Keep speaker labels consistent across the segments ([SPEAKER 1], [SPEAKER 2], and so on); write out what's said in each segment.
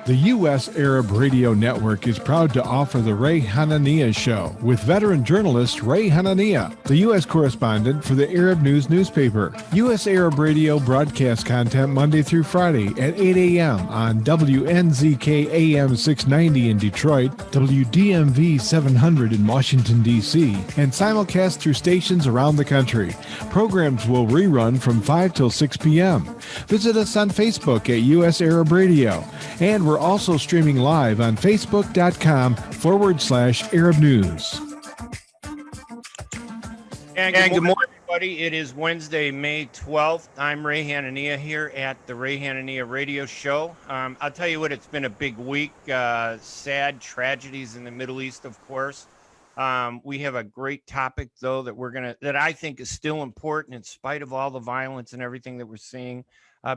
[SPEAKER 1] The U.S. Arab Radio Network is proud to offer the Ray Hanania Show with veteran journalist Ray Hanania, the U.S. correspondent for the Arab News newspaper. U.S. Arab Radio broadcasts content Monday through Friday at 8 a.m. on WNZK AM 690 in Detroit, WDMV 700 in Washington, D.C., and simulcast through stations around the country. Programs will rerun from 5 till 6 p.m. Visit us on Facebook at U.S. Arab Radio, and we're also streaming live on Facebook.com/Arab News.
[SPEAKER 2] And good morning, everybody. It is Wednesday, May 12th. I'm Ray Hanania here at the Ray Hanania Radio Show. I'll tell you what, it's been a big week. Sad tragedies in the Middle East, of course. We have a great topic, though, that I think is still important in spite of all the violence and everything that we're seeing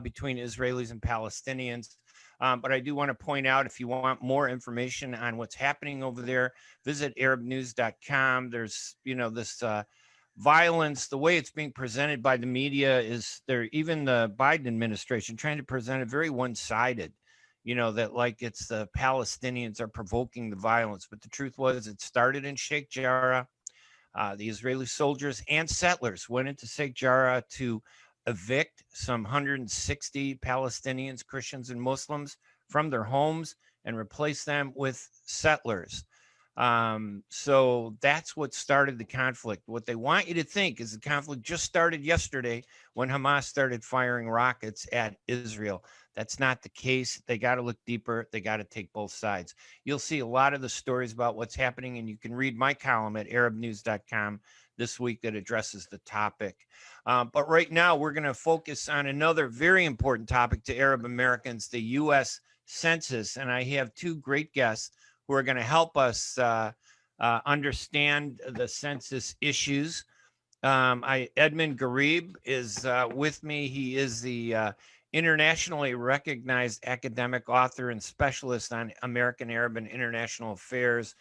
[SPEAKER 2] between Israelis and Palestinians. But I do want to point out, if you want more information on what's happening over there, visit arabnews.com. There's, this violence, the way it's being presented by the media is even the Biden administration trying to present it very one-sided, that like it's the Palestinians are provoking the violence. But the truth was it started in Sheikh Jarrah. The Israeli soldiers and settlers went into Sheikh Jarrah to evict some 160 Palestinians, Christians, and Muslims from their homes and replace them with settlers. So that's what started the conflict. What they want you to think is the conflict just started yesterday when Hamas started firing rockets at Israel. That's not the case. They got to look deeper. They got to take both sides. You'll see a lot of the stories about what's happening, and you can read my column at arabnews.com this week that addresses the topic. But right now, we're going to focus on another very important topic to Arab Americans, the U.S. Census. And I have two great guests who are going to help us understand the census issues. Edmund Ghareeb is with me. He is the internationally recognized academic author and specialist on American, Arab, and international affairs.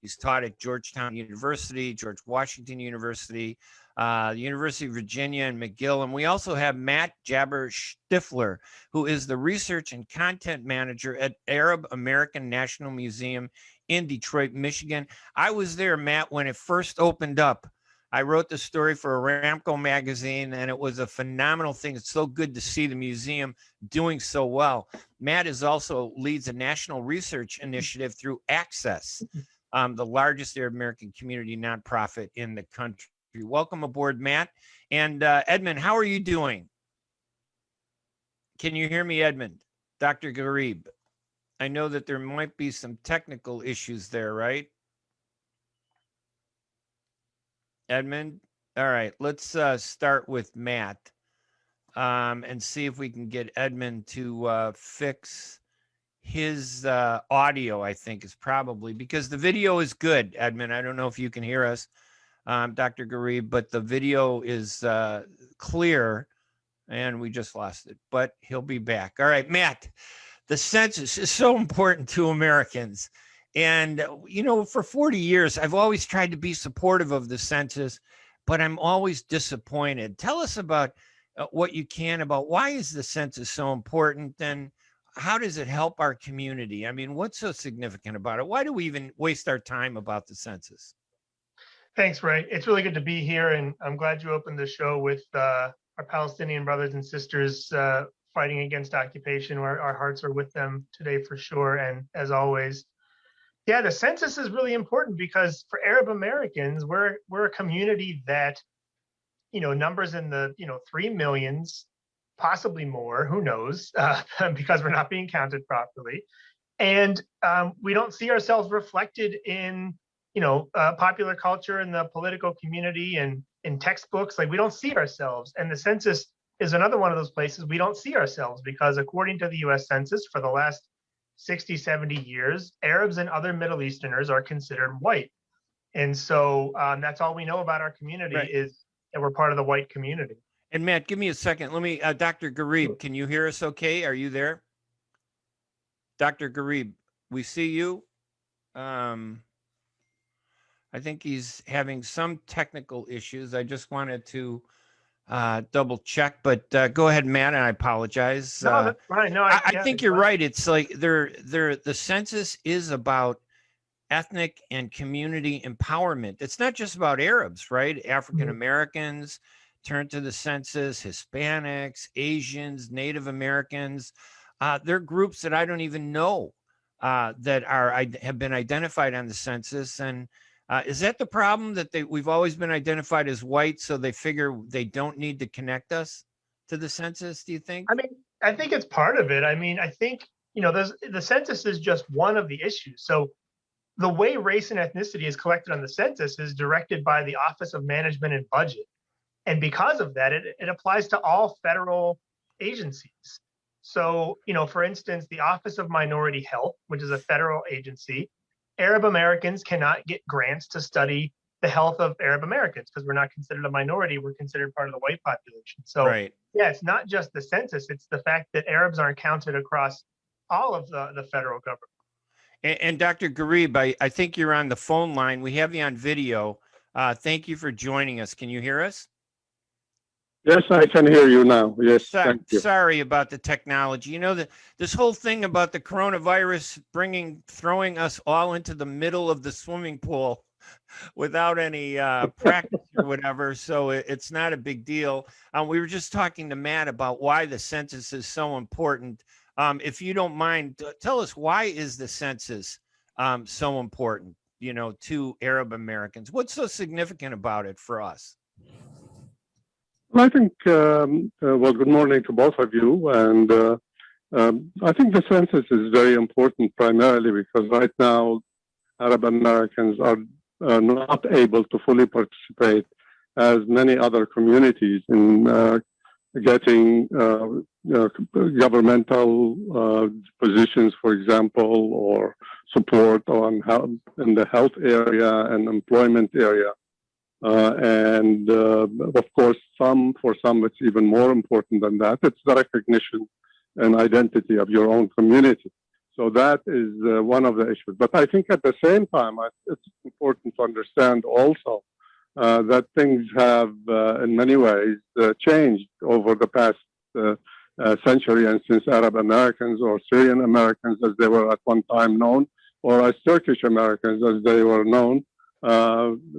[SPEAKER 2] He's taught at Georgetown University, George Washington University, the University of Virginia, and McGill. And we also have Matt Jabber Stiffler, who is the research and content manager at Arab American National Museum in Detroit, Michigan. I was there, Matt, when it first opened up. I wrote the story for Aramco magazine, and it was a phenomenal thing. It's so good to see the museum doing so well. Matt also leads a national research initiative through Access, the largest Arab American community nonprofit in the country. Welcome aboard, Matt. And Edmund, how are you doing? Can you hear me, Edmund? Dr. Ghareeb, I know that there might be some technical issues there, right? Edmund? All right, let's start with Matt and see if we can get Edmund to fix his audio. I think is probably because the video is good, Edmund. I don't know if you can hear us, Dr. Ghareeb, but the video is clear and we just lost it, but he'll be back. All right, Matt, the census is so important to Americans. And, for 40 years, I've always tried to be supportive of the census, but I'm always disappointed. Tell us about what you can about why is the census so important, and how does it help our community? I mean, what's so significant about it? Why do we even waste our time about the census?
[SPEAKER 3] Thanks, Ray. It's really good to be here, and I'm glad you opened the show with our Palestinian brothers and sisters fighting against occupation. Our hearts are with them today for sure, and as always. Yeah, the census is really important because for Arab Americans, we're a community that, numbers in the 3 millions, possibly more, who knows, because we're not being counted properly, and we don't see ourselves reflected in popular culture and the political community and in textbooks. Like, we don't see ourselves, and the census is another one of those places we don't see ourselves because according to the U.S. Census, for the last 60, 70 years, Arabs and other Middle Easterners are considered white. And so that's all we know about our community, right, is that we're part of the white community.
[SPEAKER 2] And Matt, give me a second. Let me, Dr. Ghareeb, can you hear us okay? Are you there? Dr. Ghareeb, we see you. I think he's having some technical issues. I just wanted to double check, but go ahead, Matt, and I apologize.
[SPEAKER 3] No, that's fine. No,
[SPEAKER 2] I
[SPEAKER 3] yeah,
[SPEAKER 2] think
[SPEAKER 3] it's
[SPEAKER 2] you're
[SPEAKER 3] fine.
[SPEAKER 2] right. It's like the census is about ethnic and community empowerment. It's not just about Arabs, right? African Americans turn to the census, Hispanics, Asians, Native Americans. They're groups that I don't even know that have been identified on the census. And is that the problem, that we've always been identified as white, so they figure they don't need to connect us to the census? Do you think?
[SPEAKER 3] I mean, I think it's part of it. I mean, I think, the census is just one of the issues. So the way race and ethnicity is collected on the census is directed by the Office of Management and Budget. And because of that, it applies to all federal agencies. So, for instance, the Office of Minority Health, which is a federal agency, Arab Americans cannot get grants to study the health of Arab Americans because we're not considered a minority. We're considered part of the white population. So,
[SPEAKER 2] Right.
[SPEAKER 3] yeah, it's not just the census, it's the fact that Arabs aren't counted across all of the federal government.
[SPEAKER 2] And Dr. Ghareeb, I think you're on the phone line. We have you on video. Thank you for joining us. Can you hear us?
[SPEAKER 4] Yes, I can hear you now. Yes, thank you.
[SPEAKER 2] Sorry about the technology. This whole thing about the coronavirus throwing us all into the middle of the swimming pool without any practice or whatever. So it's not a big deal. We were just talking to Matt about why the census is so important. If you don't mind, tell us, why is the census so important, to Arab Americans? What's so significant about it for us?
[SPEAKER 4] Well, I think, good morning to both of you. And I think the census is very important primarily because right now Arab Americans are not able to fully participate as many other communities in getting governmental positions, for example, or support on in the health area and employment area. And of course, for some, it's even more important than that. It's the recognition and identity of your own community. So that is one of the issues. But I think at the same time, it's important to understand also that things have, in many ways, changed over the past century, and since Arab Americans or Syrian Americans, as they were at one time known, or as Turkish Americans, as they were known,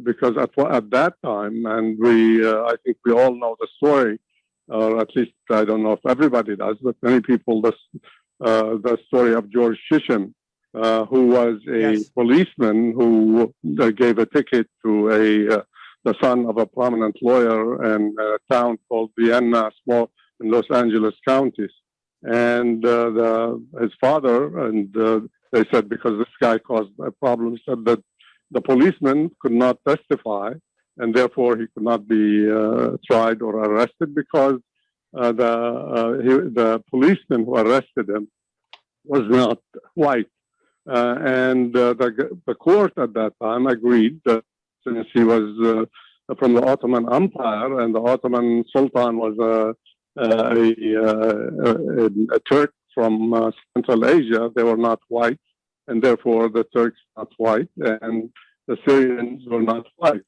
[SPEAKER 4] because at that time, and I think we all know the story, or at least I don't know if everybody does, but many people, the story of George Shisham, who was a policeman who gave a ticket to the son of a prominent lawyer in a town called Vienna, small in Los Angeles counties. And his father, and they said because this guy caused a problem, said that the policeman could not testify, and therefore he could not be tried or arrested because the policeman who arrested him was not white. And the court at that time agreed that since he was from the Ottoman Empire and the Ottoman Sultan was a Turk from Central Asia, they were not white, and therefore the Turks not white, and the Syrians were not white.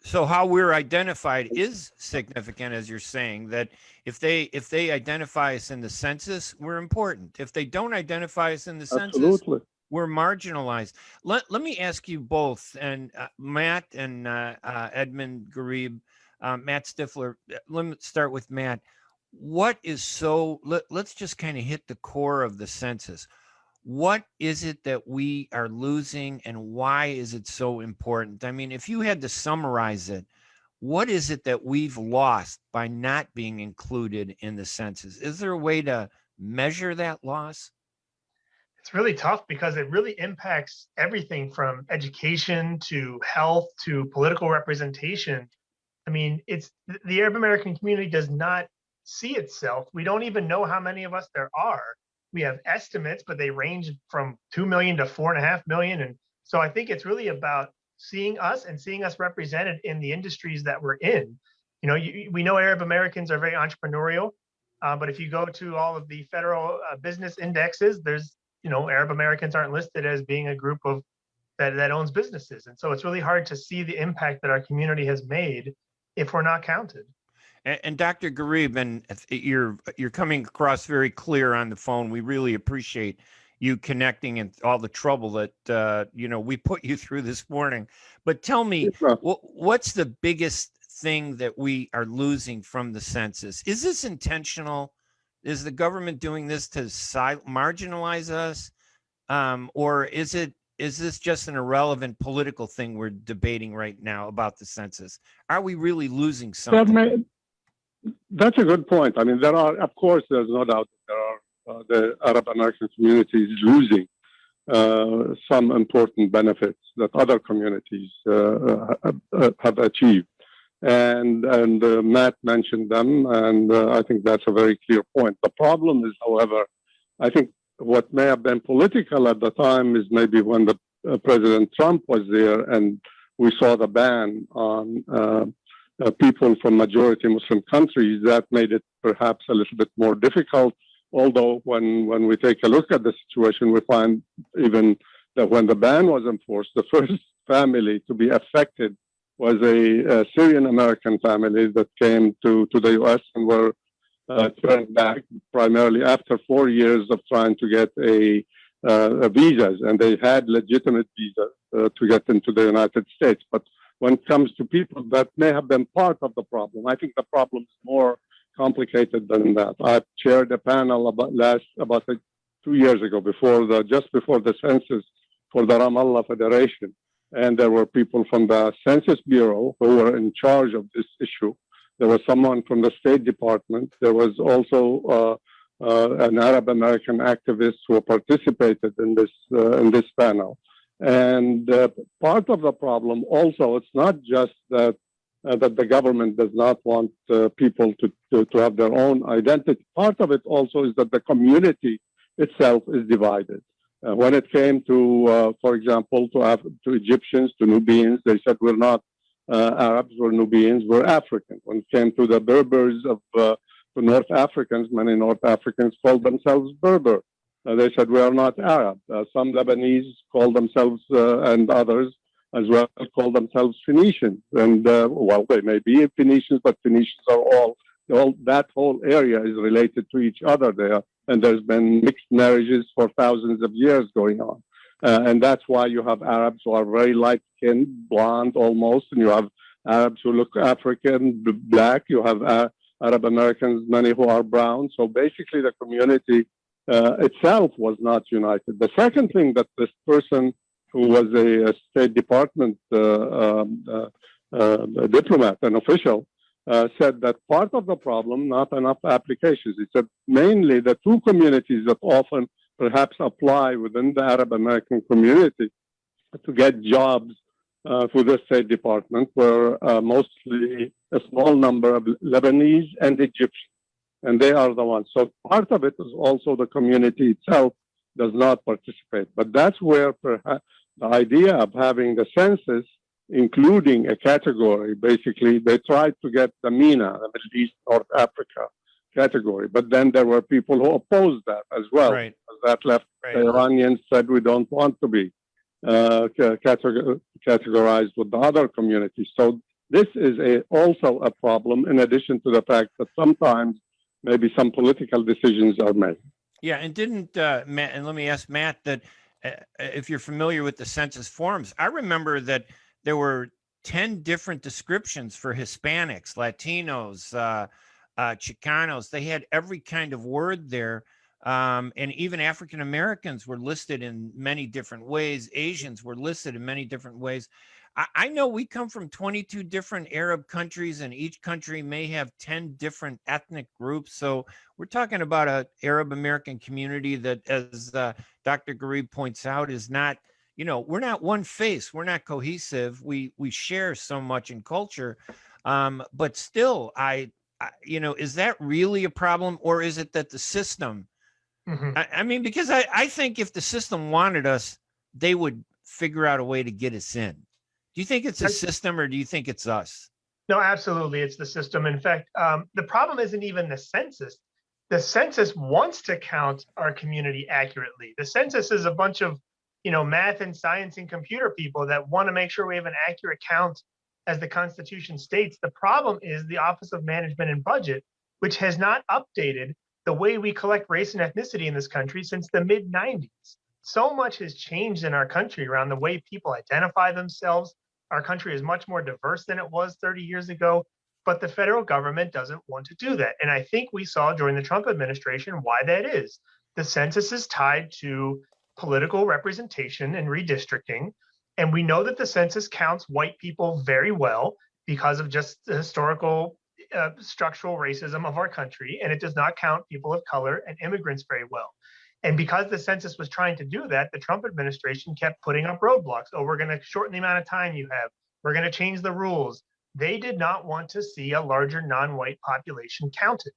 [SPEAKER 2] So how we're identified is significant, as you're saying, that if they identify us in the census, we're important. If they don't identify us in the census, we're marginalized. Let me ask you both, and Matt and Edmund, Ghareeb, Matt Stiffler. Let me start with Matt. What is let's just kind of hit the core of the census. What is it that we are losing, and why is it so important? I mean, if you had to summarize it, what is it that we've lost by not being included in the census? Is there a way to measure that loss?
[SPEAKER 3] It's really tough because it really impacts everything from education to health to political representation. I mean, the Arab American community does not see itself. We don't even know how many of us there are. We have estimates, but they range from 2 million to 4.5 million. And so I think it's really about seeing us and seeing us represented in the industries that we're in. We know Arab Americans are very entrepreneurial, but if you go to all of the federal business indexes, there's, Arab Americans aren't listed as being a group of that owns businesses. And so it's really hard to see the impact that our community has made if we're not counted.
[SPEAKER 2] And Dr. Ghareeb, and you're coming across very clear on the phone. We really appreciate you connecting and all the trouble that we put you through this morning. But tell me, what's the biggest thing that we are losing from the census? Is this intentional? Is the government doing this to marginalize us, or is this just an irrelevant political thing we're debating right now about the census? Are we really losing something?
[SPEAKER 4] That's a good point. I mean, of course, there's no doubt that there are the Arab American community is losing some important benefits that other communities have achieved. And Matt mentioned them, and I think that's a very clear point. The problem is, however, I think what may have been political at the time is maybe when the President Trump was there and we saw the ban on people from majority Muslim countries, that made it perhaps a little bit more difficult. Although when we take a look at the situation, we find even that when the ban was enforced, the first family to be affected was a Syrian American family that came to the U.S. and were turned back primarily after 4 years of trying to get a visas, and they had legitimate visas to get into the United States. But when it comes to people that may have been part of the problem, I think the problem is more complicated than that. I chaired a panel about 2 years ago, just before the census for the Ramallah Federation, and there were people from the Census Bureau who were in charge of this issue. There was someone from the State Department. There was also an Arab American activist who participated in this panel. And part of the problem also, it's not just that the government does not want people to have their own identity. Part of it also is that the community itself is divided. When it came to, for example, to Egyptians, to Nubians, they said we're not Arabs, we're Nubians, we're African. When it came to the Berbers to North Africans, many North Africans called themselves Berber. They said we are not Arab. Some Lebanese call themselves, and others as well, call themselves Phoenicians. And well, they may be Phoenicians, but Phoenicians are all that whole area is related to each other there. And there's been mixed marriages for thousands of years going on. And that's why you have Arabs who are very light-skinned, blonde almost, and you have Arabs who look African, black. You have Arab Americans, many who are brown. So basically the community itself was not united. The second thing that this person who was a State Department diplomat, an official, said that part of the problem, not enough applications. He said mainly the two communities that often perhaps apply within the Arab American community to get jobs for the State Department were mostly a small number of Lebanese and Egyptians. And they are the ones. So part of it is also the community itself does not participate. But that's where perhaps the idea of having the census, including a category, basically they tried to get the MENA, the Middle East, North Africa category. But then there were people who opposed that as well. Right. That left the Iranians said we don't want to be categorized with the other communities. So this is also a problem, in addition to the fact that sometimes maybe some political decisions are made.
[SPEAKER 2] Yeah, and didn't Matt? And let me ask Matt that if you're familiar with the census forms, I remember that there were 10 different descriptions for Hispanics, Latinos, Chicanos. They had every kind of word there, and even African Americans were listed in many different ways. Asians were listed in many different ways. I know we come from 22 different Arab countries, and each country may have 10 different ethnic groups. So we're talking about an Arab American community that, as Dr. Ghareeb points out, is not, we're not one face. We're not cohesive. We share so much in culture. But still, is that really a problem, or is it that the system, I mean, because I think if the system wanted us, they would figure out a way to get us in. Do you think it's a system, or do you think it's us?
[SPEAKER 3] No, absolutely. It's the system. In fact, the problem isn't even the census. The census wants to count our community accurately. The census is a bunch of, math and science and computer people that want to make sure we have an accurate count as the Constitution states. The problem is the Office of Management and Budget, which has not updated the way we collect race and ethnicity in this country since the mid-90s. So much has changed in our country around the way people identify themselves. Our country is much more diverse than it was 30 years ago, but the federal government doesn't want to do that. And I think we saw during the Trump administration why that is. The census is tied to political representation and redistricting. And we know that the census counts white people very well because of just the historical structural racism of our country. And it does not count people of color and immigrants very well. And because the census was trying to do that, the Trump administration kept putting up roadblocks. Oh, we're going to shorten the amount of time you have. We're going to change the rules. They did not want to see a larger non-white population counted.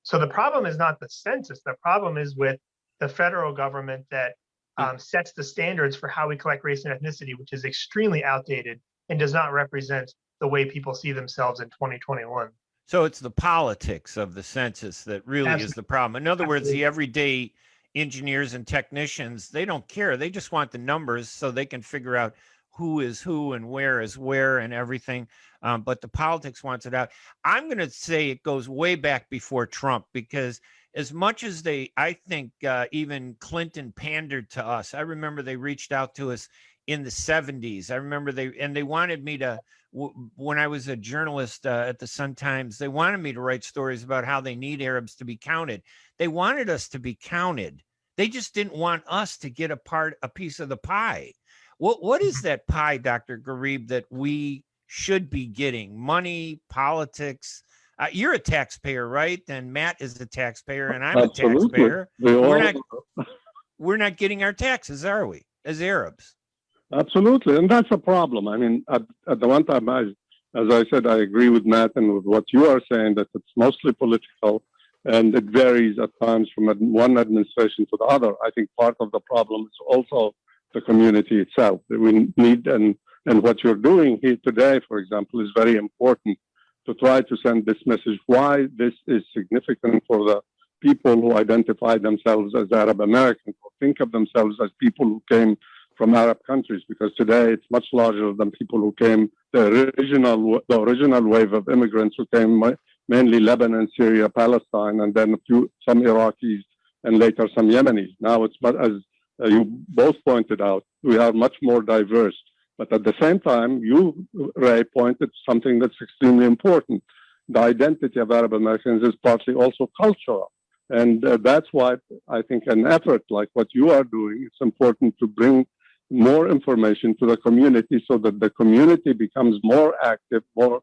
[SPEAKER 3] So the problem is not the census. The problem is with the federal government that sets the standards for how we collect race and ethnicity, which is extremely outdated and does not represent the way people see themselves in 2021.
[SPEAKER 2] So it's the politics of the census that really is the problem. In other words, the everyday engineers and technicians, they don't care. They just want the numbers so they can figure out who is who and where is where and everything. But the politics wants it out. I'm going to say it goes way back before Trump, because as much as I think even Clinton pandered to us. I remember they reached out to us in the 70s. I remember they wanted me to, when I was a journalist at the Sun-Times, they wanted me to write stories about how they need Arabs to be counted. They wanted us to be counted. They just didn't want us to get a piece of the pie. What is that pie, Dr. Ghareeb, that we should be getting? Money, politics? You're a taxpayer, right? And Matt is a taxpayer, and I'm
[SPEAKER 4] Absolutely.
[SPEAKER 2] a taxpayer. We're not getting our taxes, are we, as Arabs?
[SPEAKER 4] Absolutely, and that's a problem. I mean, at the one time, as I said, I agree with Matt and with what you are saying, that it's mostly political, and it varies at times from one administration to the other. I think part of the problem is also the community itself. We need, and what you're doing here today, for example, is very important to try to send this message, why this is significant for the people who identify themselves as Arab Americans, or think of themselves as people who came from Arab countries, because today it's much larger than people who came, the original wave of immigrants who came mainly Lebanon, Syria, Palestine, and then some Iraqis, and later some Yemenis. Now it's, but as you both pointed out, we are much more diverse. But at the same time, you, Ray, pointed to something that's extremely important. The identity of Arab Americans is partly also cultural. And that's why I think an effort like what you are doing, it's important to bring more information to the community so that the community becomes more active, more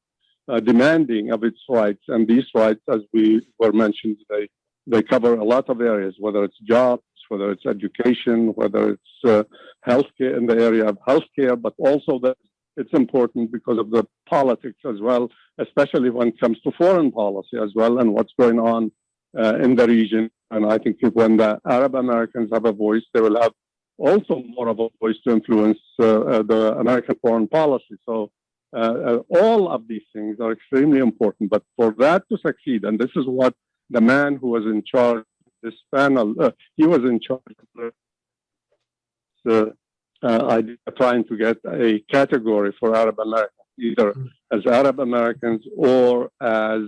[SPEAKER 4] demanding of its rights. And these rights, as we were mentioned today, they cover a lot of areas, whether it's jobs, whether it's education, whether it's healthcare, in the area of healthcare, but also that it's important because of the politics as well, especially when it comes to foreign policy as well and what's going on in the region. And I think when the Arab Americans have a voice, they will have also more of a voice to influence the American foreign policy. So all of these things are extremely important. But for that to succeed, and this is what the man who was in charge of this panel, he was in charge of trying to get a category for Arab Americans, either as Arab Americans or as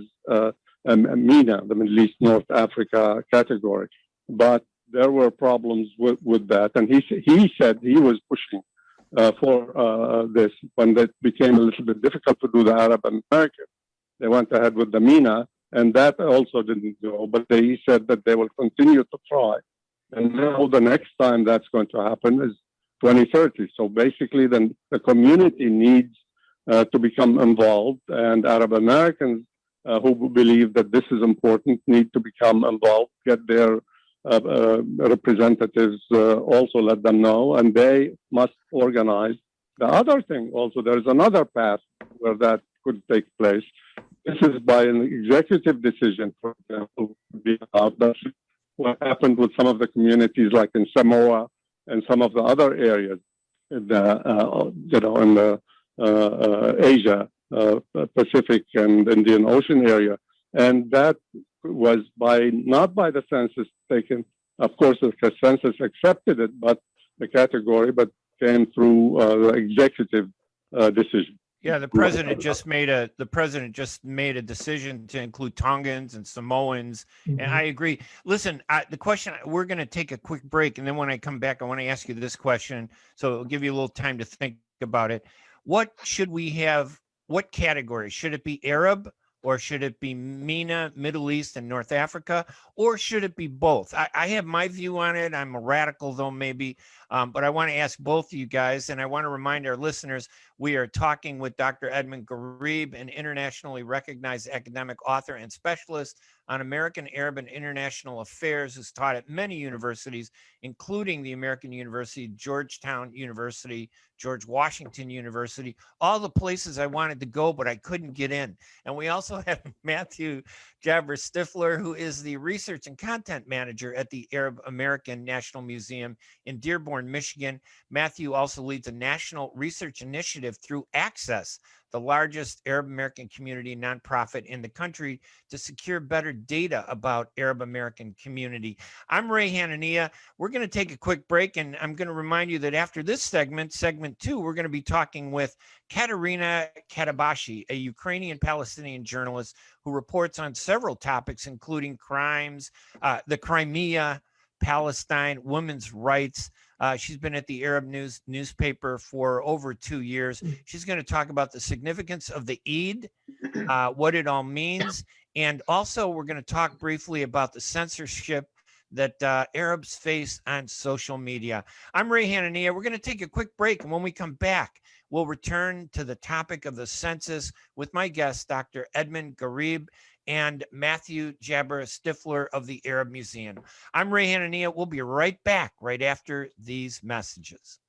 [SPEAKER 4] MENA, the Middle East, North Africa category. But there were problems with that. And he said he was pushing for this when it became a little bit difficult to do the Arab American. They went ahead with the MENA, and that also didn't go. But he said that they will continue to try. And now the next time that's going to happen is 2030. So basically, then the community needs to become involved, and Arab Americans who believe that this is important need to become involved, get their representatives also let them know, and they must organize. The other thing also, there's another path where that could take place. This is by an executive decision, for example. That's what happened with some of the communities, like in Samoa and some of the other areas in the Asia, Pacific and Indian Ocean area. And that was not by the census taken. Of course, the census accepted it, but the category, but came through the executive decision.
[SPEAKER 2] Yeah, the president just made a decision to include Tongans and Samoans, and I agree. Listen, the question, we're going to take a quick break, and then when I come back, I want to ask you this question, so it'll give you a little time to think about it. What should we have? What category should it be? Arab, or should it be MENA, Middle East, and North Africa, or should it be both? I have my view on it. I'm a radical, though, maybe, but I want to ask both of you guys, and I want to remind our listeners, we are talking with Dr. Edmund Ghareeb, an internationally recognized academic author and specialist on American, Arab, and international affairs, who's taught at many universities, including the American University, Georgetown University, George Washington University, all the places I wanted to go, but I couldn't get in. And we also have Matthew Jabber Stiffler, who is the research and content manager at the Arab American National Museum in Dearborn, Michigan. Matthew also leads a national research initiative through Access, the largest Arab American community nonprofit in the country, to secure better data about Arab American community. I'm Ray Hanania. We're going to take a quick break, and I'm going to remind you that after this segment 2, we're going to be talking with Katerina Katabashi, a Ukrainian-Palestinian journalist who reports on several topics, including crimes, the Crimea, Palestine, women's rights. She's been at the Arab News newspaper for over 2 years. She's going to talk about the significance of the Eid, what it all means. And also, we're going to talk briefly about the censorship that Arabs face on social media. I'm Ray Hanania. We're going to take a quick break. And when we come back, we'll return to the topic of the census with my guest, Dr. Edmund Ghareeb and Matthew Jabber Stiffler of the Arab Museum. I'm Ray Hanania. We'll be right back right after these messages.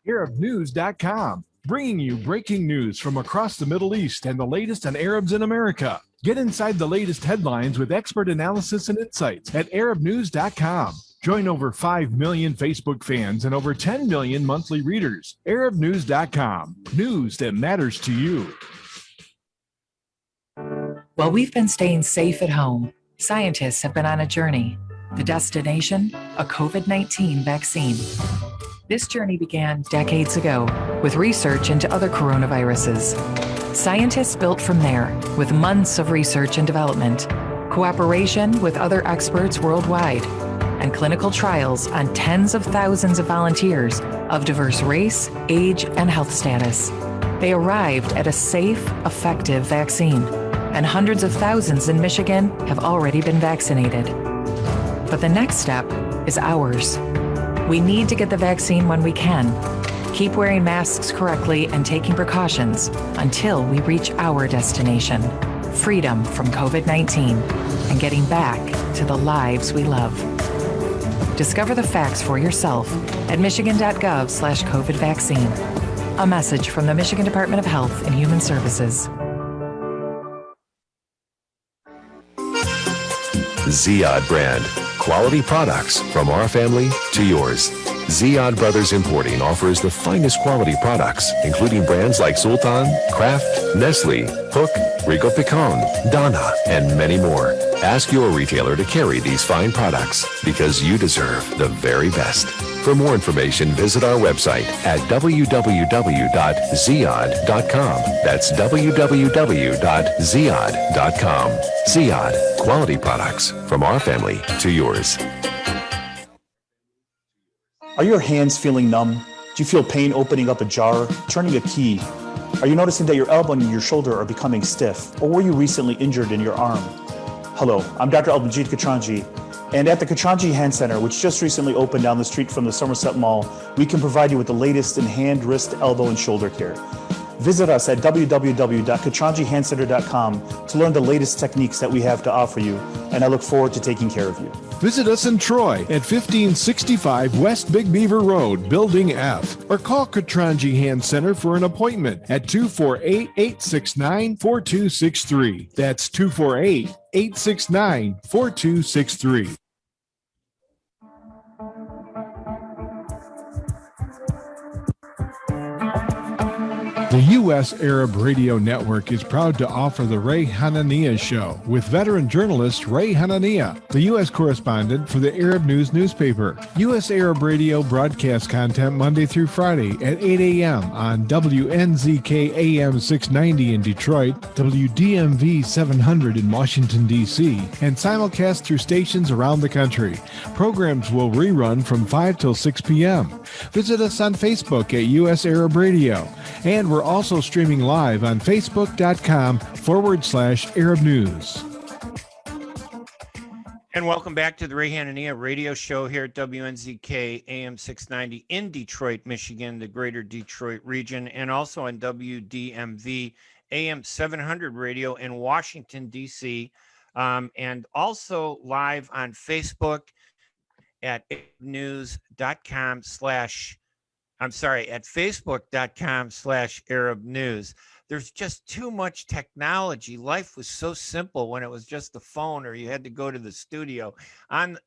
[SPEAKER 1] ArabNews.com, bringing you breaking news from across the Middle East and the latest on Arabs in America. Get inside the latest headlines with expert analysis and insights at ArabNews.com. Join over 5 million Facebook fans and over 10 million monthly readers. ArabNews.com, news that matters to you.
[SPEAKER 5] While we've been staying safe at home, scientists have been on a journey. The destination, a COVID-19 vaccine. This journey began decades ago with research into other coronaviruses. Scientists built from there with months of research and development, cooperation with other experts worldwide, and clinical trials on tens of thousands of volunteers of diverse race, age, and health status. They arrived at a safe, effective vaccine, and hundreds of thousands in Michigan have already been vaccinated. But the next step is ours. We need to get the vaccine when we can. Keep wearing masks correctly and taking precautions until we reach our destination, freedom from COVID-19, and getting back to the lives we love. Discover the facts for yourself at michigan.gov/COVID vaccine. A message from the Michigan Department of Health and Human Services.
[SPEAKER 6] Ziyad brand. Quality products from our family to yours. Ziyad Brothers Importing offers the finest quality products, including brands like Sultan, Kraft, Nestle, Hook, Rico Picon, Donna, and many more. Ask your retailer to carry these fine products because you deserve the very best. For more information, visit our website at www.ziyad.com. That's www.ziyad.com. Ziyad, quality products from our family to yours.
[SPEAKER 7] Are your hands feeling numb? Do you feel pain opening up a jar, turning a key? Are you noticing that your elbow and your shoulder are becoming stiff? Or were you recently injured in your arm? Hello, I'm Dr. Albanjit Katranji, and at the Katranji Hand Center, which just recently opened down the street from the Somerset Mall, we can provide you with the latest in hand, wrist, elbow, and shoulder care. Visit us at www.katranjihandcenter.com to learn the latest techniques that we have to offer you, and I look forward to taking care of you.
[SPEAKER 1] Visit us in Troy at 1565 West Big Beaver Road, Building F, or call Katranji Hand Center for an appointment at 248-869-4263. That's 248-869-4263. The U.S. Arab Radio Network is proud to offer the Ray Hanania Show with veteran journalist Ray Hanania, the U.S. correspondent for the Arab News newspaper. U.S. Arab Radio broadcasts content Monday through Friday at 8 a.m. on WNZK AM 690 in Detroit, WDMV 700 in Washington, D.C., and simulcast through stations around the country. Programs will rerun from 5 till 6 p.m. Visit us on Facebook at U.S. Arab Radio, and we're also streaming live on facebook.com/Arab News.
[SPEAKER 2] And welcome back to the Ray Hanania radio show here at WNZK AM 690 in Detroit, Michigan, the greater Detroit region, and also on WDMV AM 700 radio in Washington, D.C., and also live on Facebook at news.com at facebook.com/Arab News. There's just too much technology. Life was so simple when it was just the phone or you had to go to the studio. On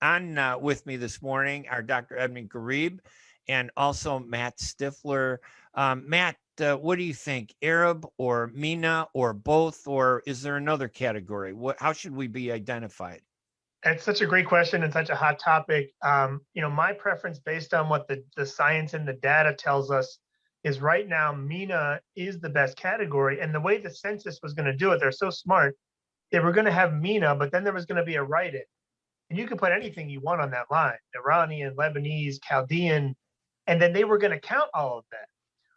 [SPEAKER 2] with me this morning are Dr. Edmund Ghareeb and also Matt Stiffler. Matt, what do you think? Arab or MENA or both, or is there another category? How should we be identified?
[SPEAKER 3] It's such a great question and such a hot topic. My preference based on what the science and the data tells us is right now, MENA is the best category. And the way the census was going to do it, they're so smart. They were going to have MENA, but then there was going to be a write-in. And you could put anything you want on that line, Iranian, Lebanese, Chaldean, and then they were going to count all of that.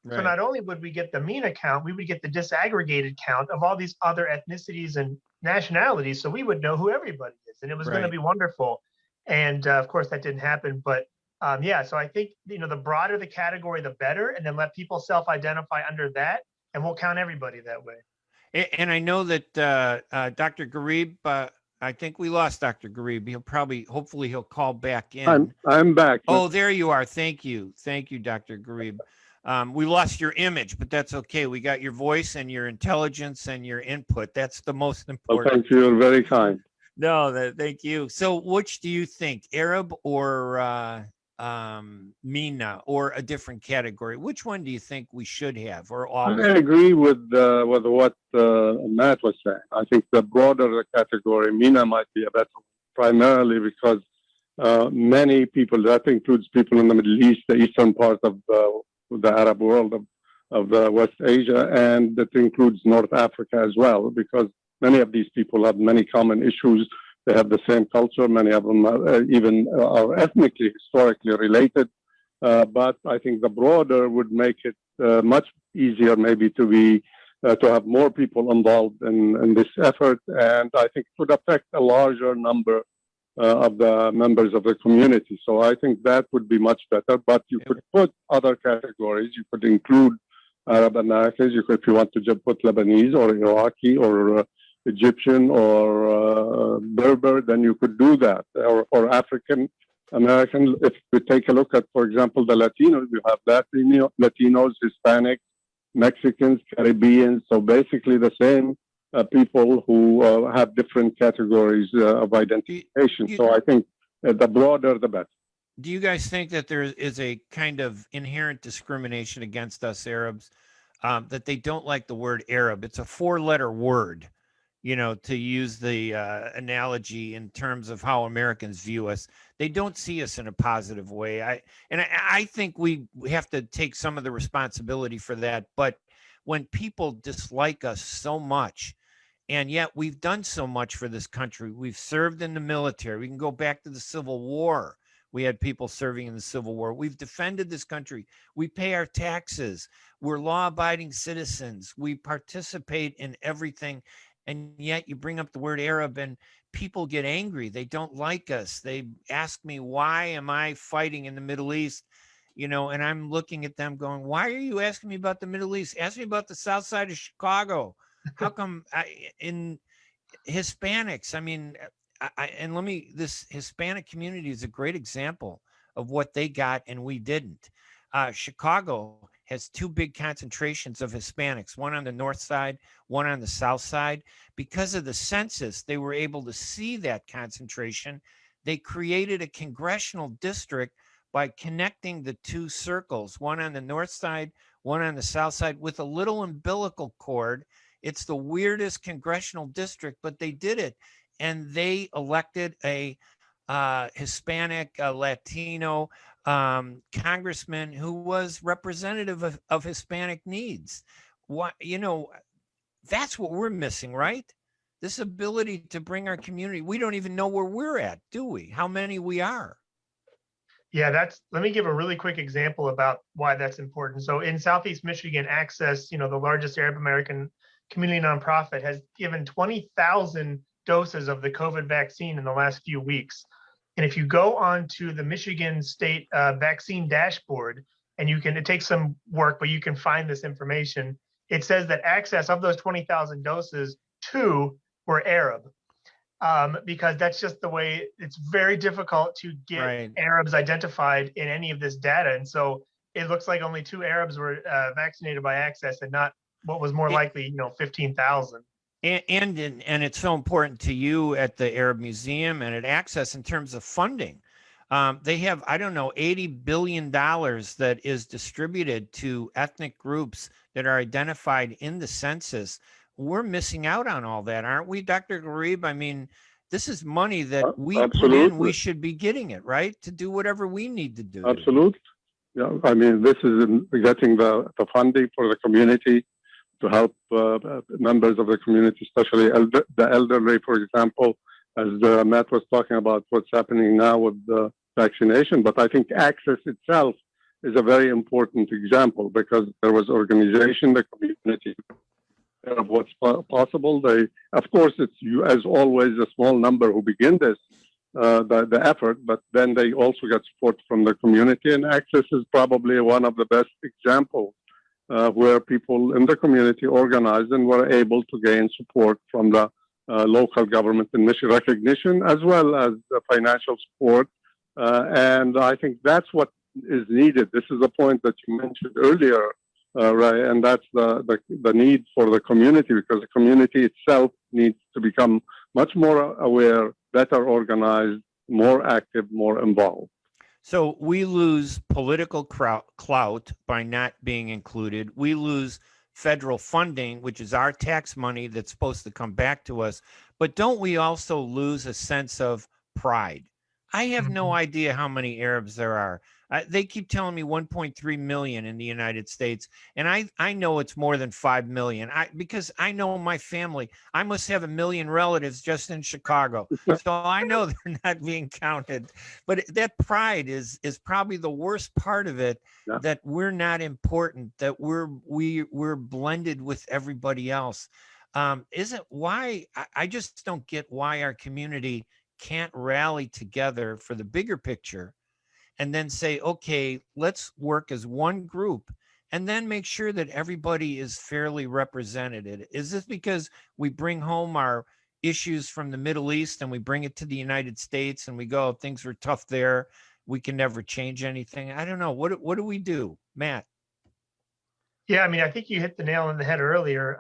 [SPEAKER 3] Right. So not only would we get the MENA count, we would get the disaggregated count of all these other ethnicities and nationalities, so we would know who everybody is, and it was going to be wonderful. And of course that didn't happen, but so I think the broader the category the better, and then let people self-identify under that, and we'll count everybody that way.
[SPEAKER 2] And I know that Dr. Ghareeb, I think we lost Dr. Ghareeb. Hopefully he'll call back in.
[SPEAKER 4] I'm back.
[SPEAKER 2] Oh, there you are. Thank you, Dr. Ghareeb. We lost your image, but that's okay. We got your voice and your intelligence and your input. That's the most important.
[SPEAKER 4] Well, thank you. You're very kind.
[SPEAKER 2] No, thank you. So which do you think, Arab or MENA, or a different category? Which one do you think we should have, or all?
[SPEAKER 4] I agree with what Matt was saying. I think the broader the category, MENA might be a better one, primarily because many people, that includes people in the Middle East, the eastern part of the Arab world of West Asia, and it includes North Africa as well, because many of these people have many common issues. They have the same culture. Many of them even are ethnically, historically related. But I think the broader would make it much easier maybe to have more people involved in this effort. And I think it would affect a larger number of the members of the community. So I think that would be much better. But you could put other categories. You could include Arab Americans. If you want to just put Lebanese or Iraqi or Egyptian or Berber, then you could do that. Or African American. If we take a look at, for example, the Latinos, you have Latinos, Hispanics, Mexicans, Caribbeans. So basically the same people who have different categories of identification. So I think the broader, the better.
[SPEAKER 2] Do you guys think that there is a kind of inherent discrimination against us Arabs, that they don't like the word Arab? It's a 4-letter word, to use the analogy in terms of how Americans view us. They don't see us in a positive way. I think we have to take some of the responsibility for that. But when people dislike us so much, and yet we've done so much for this country. We've served in the military. We can go back to the Civil War. We had people serving in the Civil War. We've defended this country. We pay our taxes. We're law-abiding citizens. We participate in everything. And yet you bring up the word Arab and people get angry. They don't like us. They ask me, why am I fighting in the Middle East? And I'm looking at them going, why are you asking me about the Middle East? Ask me about the south side of Chicago. How come in Hispanics? This Hispanic community is a great example of what they got and we didn't. Chicago has 2 big concentrations of Hispanics, one on the north side, one on the south side. Because of the census, they were able to see that concentration. They created a congressional district by connecting the 2 circles, one on the north side, one on the south side with a little umbilical cord. It's the weirdest congressional district, but they did it. And they elected a Hispanic, Latino congressman who was representative of Hispanic needs. What, that's what we're missing, right? This ability to bring our community. We don't even know where we're at, do we? How many we are.
[SPEAKER 3] Yeah, let me give a really quick example about why that's important. So in Southeast Michigan, Access, the largest Arab American community nonprofit, has given 20,000 doses of the COVID vaccine in the last few weeks. And if you go on to the Michigan State vaccine dashboard, and it takes some work, but you can find this information. It says that Access, of those 20,000 doses, 2 were Arab. Because that's just the way. It's very difficult to get Arabs identified in any of this data. And so it looks like only 2 Arabs were vaccinated by Access, and not what was more likely, 15,000.
[SPEAKER 2] And it's so important to you at the Arab Museum and at Access in terms of funding. They have, I don't know, $80 billion that is distributed to ethnic groups that are identified in the census. We're missing out on all that, aren't we, Dr. Ghareeb? I mean, this is money that we put in. We should be getting it, right, to do whatever we need to do.
[SPEAKER 4] Absolutely. Yeah, I mean, this is getting the funding for the community to help members of the community, especially the elderly, for example, as Matt was talking about what's happening now with the vaccination. But I think Access itself is a very important example, because there was organization, the community, of what's possible. Of course, it's as always a small number who begin this, the effort, but then they also get support from the community. And Access is probably one of the best examples where people in the community organized and were able to gain support from the local government and mission recognition, as well as the financial support. And I think that's what is needed. This is a point that you mentioned earlier, Ray, and that's the need for the community, because the community itself needs to become much more aware, better organized, more active, more involved.
[SPEAKER 2] So we lose political clout by not being included. We lose federal funding, which is our tax money that's supposed to come back to us. But don't we also lose a sense of pride? I have no idea how many Arabs there are. They keep telling me 1.3 million in the United States. And I know it's more than 5 million because I know my family. I must have 1 million relatives just in Chicago. So I know they're not being counted. But that pride is probably the worst part of it, that we're not important, that we're blended with everybody else. Isn't why I just don't get why our community can't rally together for the bigger picture and then say, okay, let's work as one group and then make sure that everybody is fairly represented. Is this because we bring home our issues from the Middle East and we bring it to the United States and we go, things were tough there, we can never change anything? I don't know. What do we do, Matt?
[SPEAKER 3] Yeah, I mean, I think you hit the nail on the head earlier.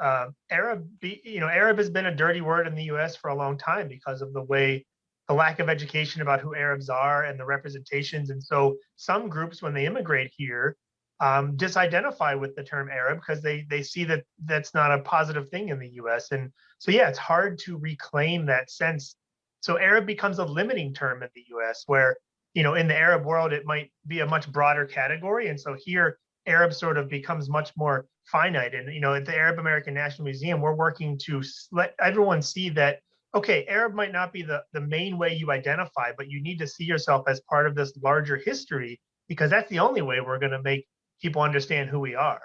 [SPEAKER 3] Arab has been a dirty word in the U.S. for a long time because of the lack of education about who Arabs are and the representations. And so some groups, when they immigrate here, disidentify with the term Arab because they see that that's not a positive thing in the U.S. And so, yeah, it's hard to reclaim that sense. So Arab becomes a limiting term in the U.S. where, in the Arab world, it might be a much broader category. And so here, Arab sort of becomes much more finite. And, at the Arab American National Museum, we're working to let everyone see that, okay, Arab might not be the main way you identify, but you need to see yourself as part of this larger history, because that's the only way we're going to make people understand who we are.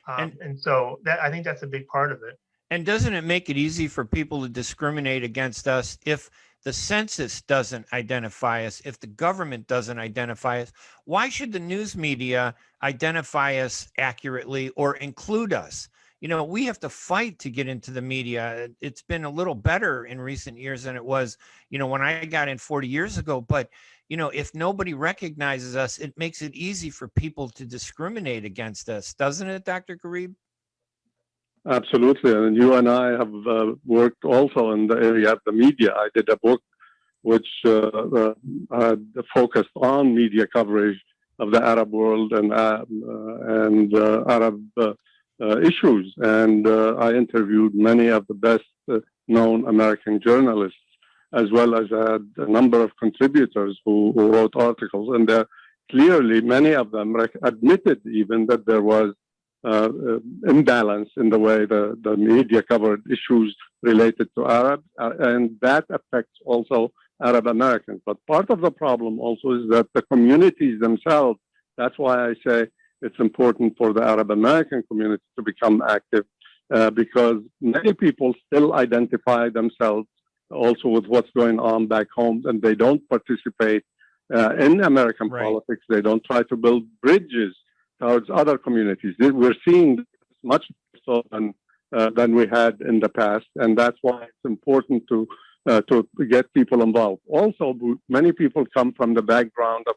[SPEAKER 3] And so I think that's a big part of it.
[SPEAKER 2] And doesn't it make it easy for people to discriminate against us if the census doesn't identify us, if the government doesn't identify us? Why should the news media identify us accurately or include us? We have to fight to get into the media. It's been a little better in recent years than it was, when I got in 40 years ago. But, if nobody recognizes us, it makes it easy for people to discriminate against us, doesn't it, Dr. Ghareeb?
[SPEAKER 4] Absolutely. And you and I have worked also in the area of the media. I did a book which had focused on media coverage the Arab world and Arab issues. And I interviewed many of the best known American journalists, as well as a number of contributors who wrote articles. And clearly, many of them admitted even that there was imbalance in the way the media covered issues related to Arabs, and that affects also Arab Americans. But part of the problem also is that the communities themselves, that's why I say it's important for the Arab American community to become active, because many people still identify themselves also with what's going on back home, and they don't participate in American politics. They don't try to build bridges towards other communities. We're seeing much so than we had in the past, and that's why it's important to get people involved. Also, many people come from the background of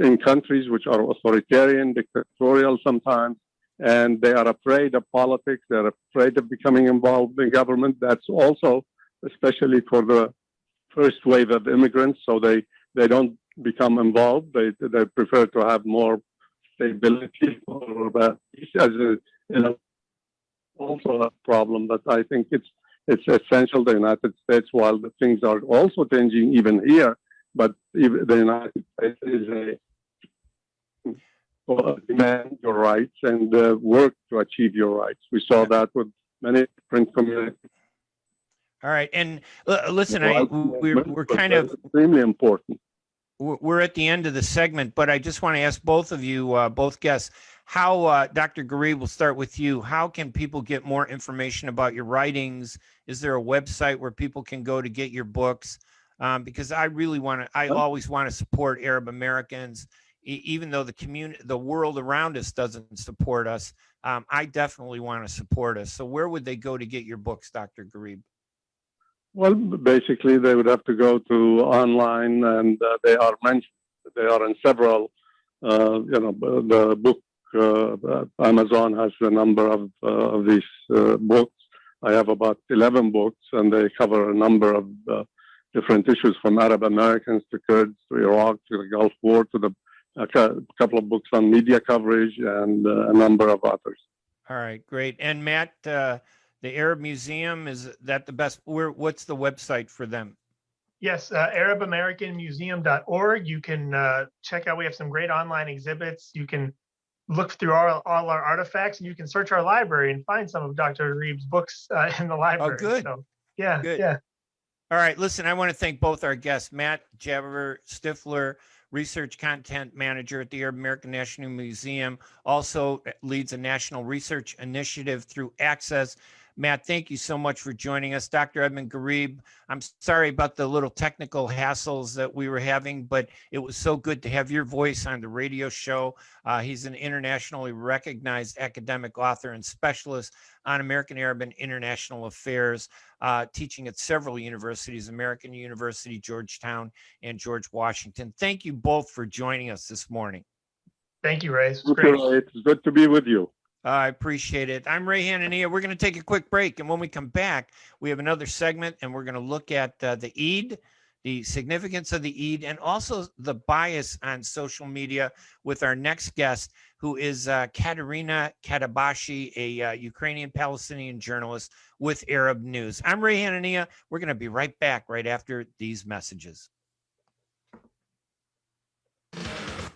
[SPEAKER 4] in countries which are authoritarian, dictatorial sometimes, and they are afraid of politics. They're afraid of becoming involved in government. That's also, especially for the first wave of immigrants, so they don't become involved. They prefer to have more stability or also a problem. But I think it's essential. The United States, while the things are also changing even here, but even the United States is demand your rights and work to achieve your rights. We saw that with many different communities.
[SPEAKER 2] All right, and listen, we're kind of
[SPEAKER 4] extremely important.
[SPEAKER 2] We're at the end of the segment, but I just want to ask both of you, both guests, how, Dr. Ghareeb, we'll start with you. How can people get more information about your writings? Is there a website where people can go to get your books? Because I always want to support Arab Americans, even though the world around us doesn't support us. I definitely want to support us. So where would they go to get your books, Dr. Ghareeb?
[SPEAKER 4] Well, basically, they would have to go to online, and they are mentioned. They are in several, the book, Amazon has a number of these books. I have about 11 books, and they cover a number of different issues, from Arab Americans to Kurds to Iraq to the Gulf War to a couple of books on media coverage and a number of others.
[SPEAKER 2] All right, great. And Matt, the Arab Museum, is that the best? What's the website for them?
[SPEAKER 3] Yes, ArabAmericanMuseum.org. You can check out, we have some great online exhibits. You can look through all our artifacts, and you can search our library and find some of Dr. Ghareeb's books in the library.
[SPEAKER 2] Oh, good.
[SPEAKER 3] So, yeah,
[SPEAKER 2] good.
[SPEAKER 3] Yeah.
[SPEAKER 2] All right, listen, I want to thank both our guests, Matt Jaber Stiffler, Research Content Manager at the Arab American National Museum, also leads a national research initiative through Access. Matt, thank you so much for joining us. Dr. Edmund Ghareeb, I'm sorry about the little technical hassles that we were having, but it was so good to have your voice on the radio show. He's an internationally recognized academic author and specialist on American Arab and international affairs, teaching at several universities, American University, Georgetown, and George Washington. Thank you both for joining us this morning.
[SPEAKER 3] Thank you, Ray. It's great.
[SPEAKER 4] It's good to be with you.
[SPEAKER 2] I appreciate it. I'm Ray Hanania. We're going to take a quick break, and when we come back, we have another segment, and we're going to look at the Eid, the significance of the Eid, and also the bias on social media with our next guest, who is Katerina Katabashi, a Ukrainian-Palestinian journalist with Arab News. I'm Ray Hanania. We're going to be right back right after these messages.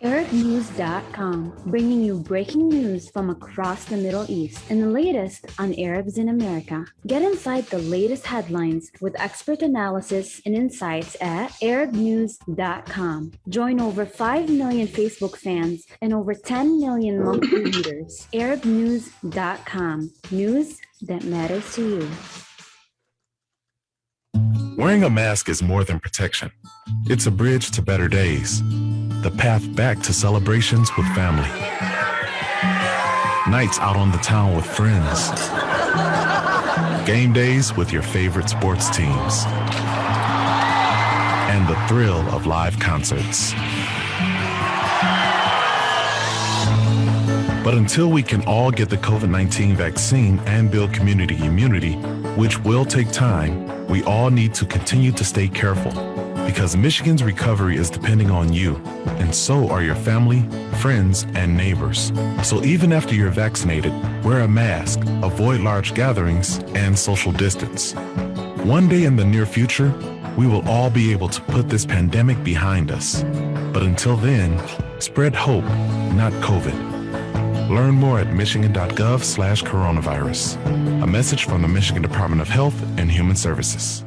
[SPEAKER 8] ArabNews.com, bringing you breaking news from across the Middle East and the latest on Arabs in America. Get inside the latest headlines with expert analysis and insights at ArabNews.com. Join over 5 million Facebook fans and over 10 million monthly readers. ArabNews.com, news that matters to you.
[SPEAKER 9] Wearing a mask is more than protection. It's a bridge to better days. The path back to celebrations with family. Nights out on the town with friends. Game days with your favorite sports teams. And the thrill of live concerts. But until we can all get the COVID-19 vaccine and build community immunity, which will take time, we all need to continue to stay careful. because Michigan's recovery is depending on you, and so are your family, friends, and neighbors. So even after you're vaccinated, wear a mask, avoid large gatherings, and social distance. One day in the near future, we will all be able to put this pandemic behind us. But until then, spread hope, not COVID. Learn more at michigan.gov/coronavirus. A message from the Michigan Department of Health and Human Services.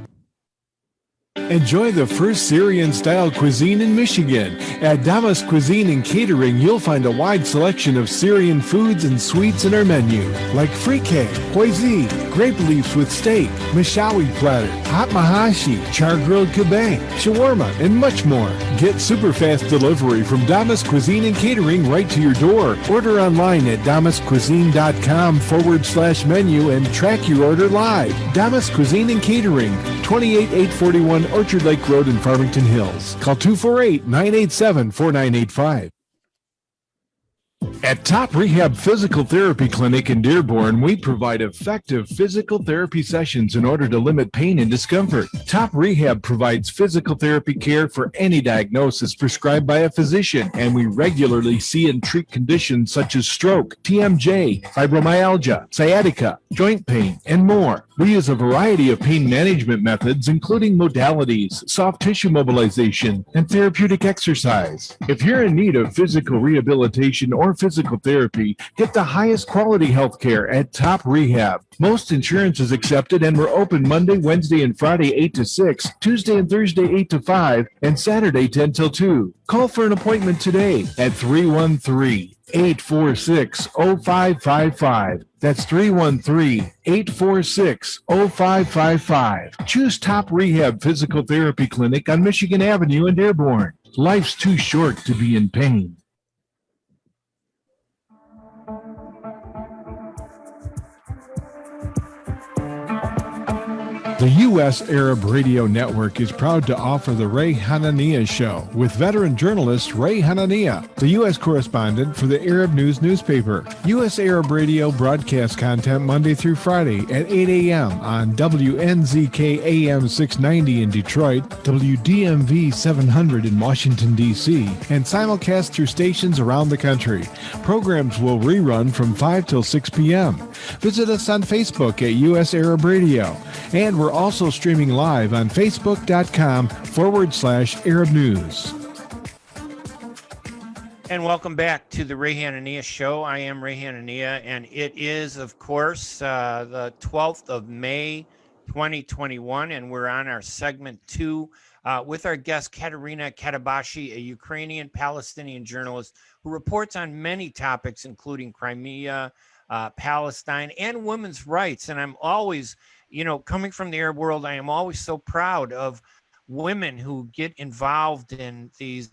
[SPEAKER 1] Enjoy the first Syrian-style cuisine in Michigan. At Damas Cuisine and Catering, you'll find a wide selection of Syrian foods and sweets in our menu, like frikeh, hoisin, grape leaves with steak, mishawi platter, hot mahashi, char-grilled kebab, shawarma, and much more. Get super fast delivery from Damas Cuisine and Catering right to your door. Order online at damascuisine.com/menu and track your order live. Damas Cuisine and Catering, 28841 Orchard Lake Road in Farmington Hills. Call 248-987-4985. At Top Rehab Physical Therapy Clinic in Dearborn, we provide effective physical therapy sessions in order to limit pain and discomfort. Top Rehab provides physical therapy care for any diagnosis prescribed by a physician, and we regularly see and treat conditions such as stroke, TMJ, fibromyalgia, sciatica, joint pain, and more. We use a variety of pain management methods, including modalities, soft tissue mobilization, and therapeutic exercise. If you're in need of physical rehabilitation or physical therapy, get the highest quality health care at Top Rehab. Most insurance is accepted, and we're open Monday, Wednesday, and Friday 8 to 6, Tuesday and Thursday 8 to 5, and Saturday 10 till 2. Call for an appointment today at 313-846-0555. That's 313-846-0555. Choose Top Rehab Physical Therapy Clinic on Michigan Avenue in Dearborn. Life's too short to be in pain. The U.S. Arab Radio Network is proud to offer the Ray Hanania Show with veteran journalist Ray Hanania, the U.S. correspondent for the Arab News newspaper. U.S. Arab Radio broadcasts content Monday through Friday at 8 a.m. on WNZK AM 690 in Detroit, WDMV 700 in Washington, D.C., and simulcast through stations around the country. Programs will rerun from 5 till 6 p.m. Visit us on Facebook at U.S. Arab Radio, and we're also streaming live on facebook.com/Arab News.
[SPEAKER 2] And welcome back to the Ray Hanania Show. I am Ray Hanania, and it is, of course, the 12th of May, 2021, and we're on our segment 2 with our guest, Katerina Katabashi, a Ukrainian-Palestinian journalist who reports on many topics, including Crimea, Palestine, and women's rights. And I'm always, coming from the Arab world, I am always so proud of women who get involved in these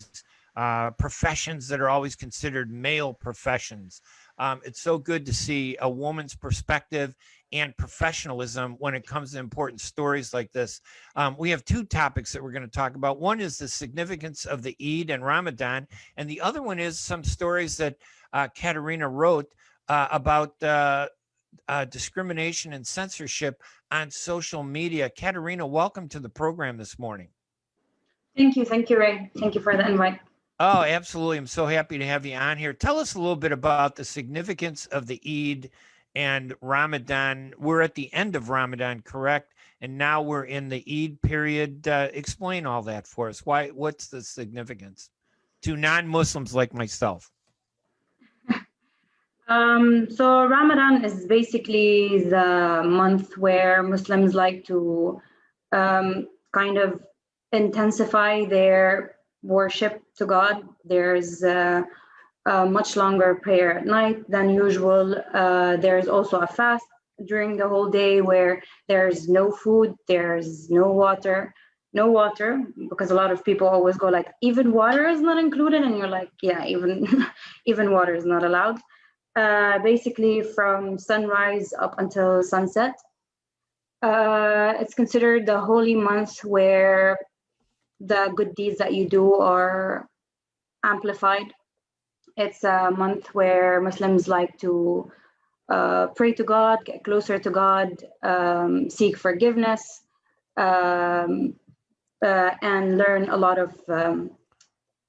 [SPEAKER 2] professions that are always considered male professions. It's so good to see a woman's perspective and professionalism when it comes to important stories like this. We have 2 topics that we're going to talk about. One is the significance of the Eid and Ramadan, and the other one is some stories that Katerina wrote about discrimination and censorship on social media. Katerina, welcome to the program this morning.
[SPEAKER 10] Thank you, Ray. Thank you for the invite.
[SPEAKER 2] Oh, absolutely. I'm so happy to have you on here. Tell us a little bit about the significance of the Eid and Ramadan. We're at the end of Ramadan, correct? And now we're in the Eid period. Explain all that for us. What's the significance to non-Muslims like myself?
[SPEAKER 10] So Ramadan is basically the month where Muslims like to kind of intensify their worship to God. There's a much longer prayer at night than usual. There's also a fast during the whole day where there's no food, there's no water, because a lot of people always go like, even water is not included, and you're like, yeah, even water is not allowed. Basically from sunrise up until sunset. It's considered the holy month where the good deeds that you do are amplified. It's a month where Muslims like to pray to God, get closer to God, seek forgiveness, and learn a lot of